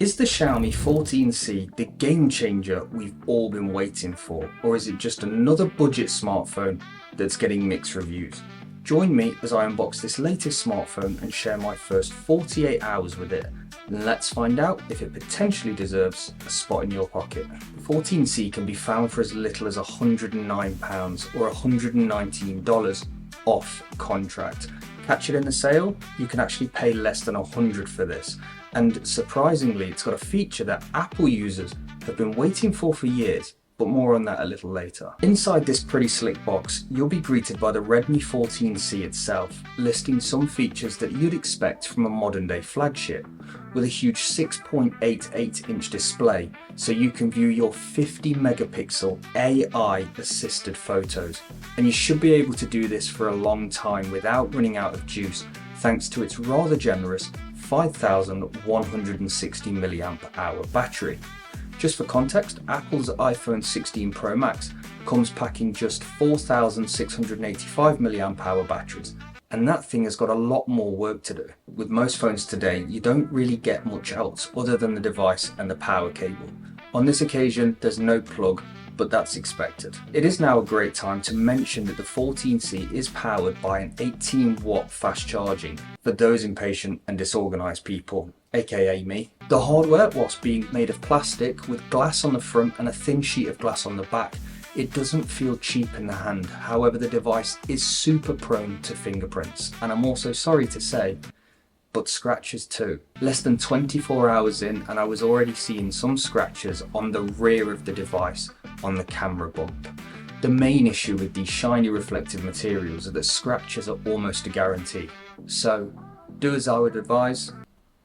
Is the Xiaomi 14C the game changer we've all been waiting for, or is it just another budget smartphone that's getting mixed reviews? Join me as I unbox this latest smartphone and share my first 48 hours with it, and let's find out if it potentially deserves a spot in your pocket. The 14C can be found for as little as £109 or $119 off contract. Catch it in the sale, you can actually pay less than $100 for this. And surprisingly, it's got a feature that Apple users have been waiting for years, but more on that a little later. Inside this pretty slick box, you'll be greeted by the Redmi 14C itself, listing some features that you'd expect from a modern day flagship, with a huge 6.88-inch display, so you can view your 50 megapixel AI assisted photos. And you should be able to do this for a long time without running out of juice, thanks to its rather generous 5160 mAh battery. Just for context, Apple's iPhone 16 Pro Max comes packing just 4685 mAh batteries, and that thing has got a lot more work to do. With most phones today, you don't really get much else other than the device and the power cable. On this occasion, there's no plug, but that's expected. It is now a great time to mention that the 14C is powered by an 18-watt fast charging for those impatient and disorganized people, aka me. The hardware, whilst being made of plastic with glass on the front and a thin sheet of glass on the back, it doesn't feel cheap in the hand. However, the device is super prone to fingerprints, and I'm also sorry to say, but scratches too. Less than 24 hours in and I was already seeing some scratches on the rear of the device on the camera bump. The main issue with these shiny reflective materials are that scratches are almost a guarantee. So do as I would advise,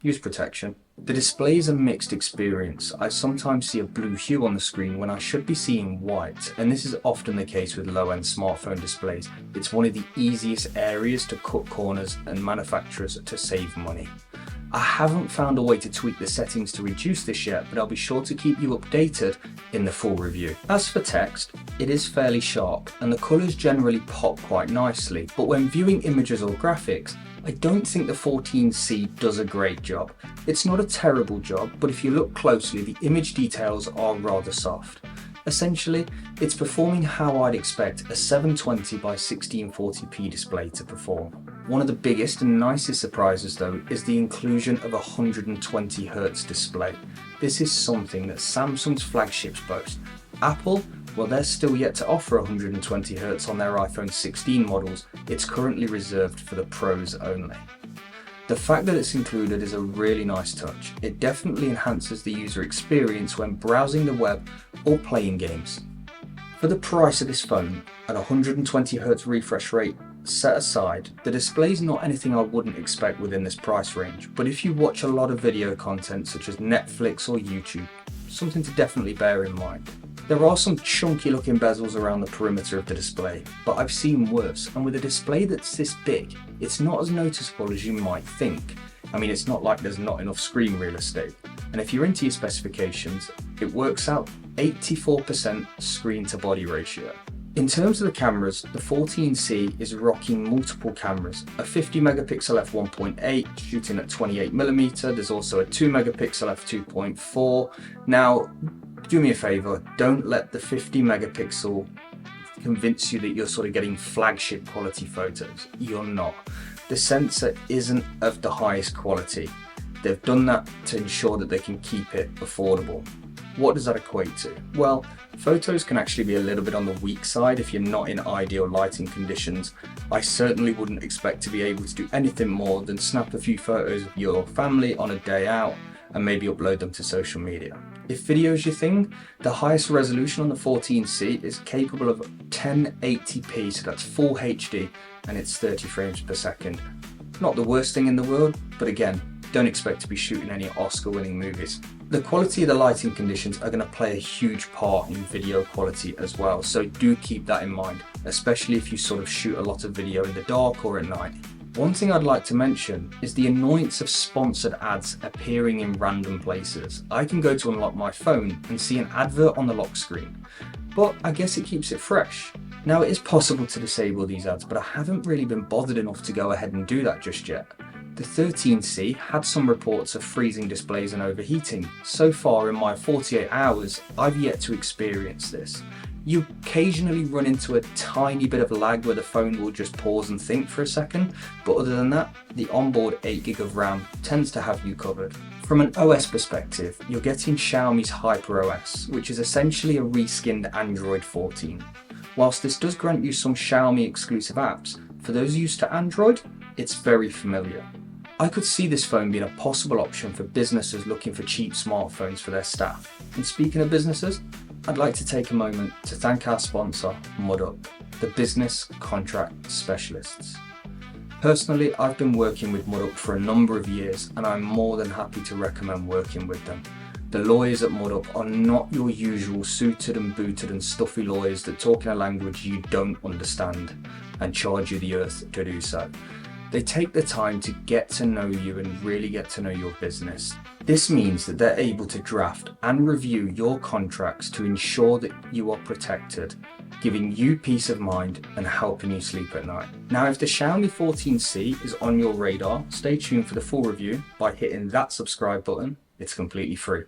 use protection. The display is a mixed experience. I sometimes see a blue hue on the screen when I should be seeing white, and this is often the case with low-end smartphone displays. It's one of the easiest areas to cut corners and manufacturers to save money. I haven't found a way to tweak the settings to reduce this yet, but I'll be sure to keep you updated in the full review. As for text, it is fairly sharp and the colours generally pop quite nicely, but when viewing images or graphics, I don't think the 14C does a great job. It's not a terrible job, but if you look closely, the image details are rather soft. Essentially, it's performing how I'd expect a 720 by 1640p display to perform. One of the biggest and nicest surprises though is the inclusion of a 120Hz display. This is something that Samsung's flagships boast. Apple, well, they're still yet to offer 120Hz on their iPhone 16 models. It's currently reserved for the pros only. The fact that it's included is a really nice touch. It definitely enhances the user experience when browsing the web or playing games. For the price of this phone, at 120Hz refresh rate set aside, the display is not anything I wouldn't expect within this price range, but if you watch a lot of video content such as Netflix or YouTube, something to definitely bear in mind. There are some chunky looking bezels around the perimeter of the display, but I've seen worse, and with a display that's this big, it's not as noticeable as you might think. I mean, it's not like there's not enough screen real estate, and if you're into your specifications, it works out 84% screen to body ratio. In terms of the cameras, the 14C is rocking multiple cameras. A 50 megapixel f1.8 shooting at 28mm, there's also a 2 megapixel f2.4. Now, do me a favour, don't let the 50 megapixel convince you that you're sort of getting flagship quality photos. You're not. The sensor isn't of the highest quality. They've done that to ensure that they can keep it affordable. What does that equate to? Well, photos can actually be a little bit on the weak side if you're not in ideal lighting conditions. I certainly wouldn't expect to be able to do anything more than snap a few photos of your family on a day out and maybe upload them to social media. If video is your thing, the highest resolution on the 14C is capable of 1080p, so that's full HD, and it's 30 frames per second. Not the worst thing in the world, but again, don't expect to be shooting any Oscar-winning movies. The quality of the lighting conditions are going to play a huge part in video quality as well, so do keep that in mind, especially if you sort of shoot a lot of video in the dark or at night. One thing I'd like to mention is the annoyance of sponsored ads appearing in random places. I can go to unlock my phone and see an advert on the lock screen, but I guess it keeps it fresh. Now, it is possible to disable these ads, but I haven't really been bothered enough to go ahead and do that just yet. The 13C had some reports of freezing displays and overheating. So far in my 48 hours, I've yet to experience this. You occasionally run into a tiny bit of lag where the phone will just pause and think for a second, but other than that, the onboard 8GB of RAM tends to have you covered. From an OS perspective, you're getting Xiaomi's HyperOS, which is essentially a reskinned Android 14. Whilst this does grant you some Xiaomi exclusive apps, for those used to Android, it's very familiar. I could see this phone being a possible option for businesses looking for cheap smartphones for their staff. And speaking of businesses, I'd like to take a moment to thank our sponsor, MudUp, the business contract specialists. Personally, I've been working with MudUp for a number of years and I'm more than happy to recommend working with them. The lawyers at MudUp are not your usual suited and booted and stuffy lawyers that talk in a language you don't understand and charge you the earth to do so. They take the time to get to know you and really get to know your business. This means that they're able to draft and review your contracts to ensure that you are protected, giving you peace of mind and helping you sleep at night. Now, if the Xiaomi 14C is on your radar, stay tuned for the full review by hitting that subscribe button. It's completely free.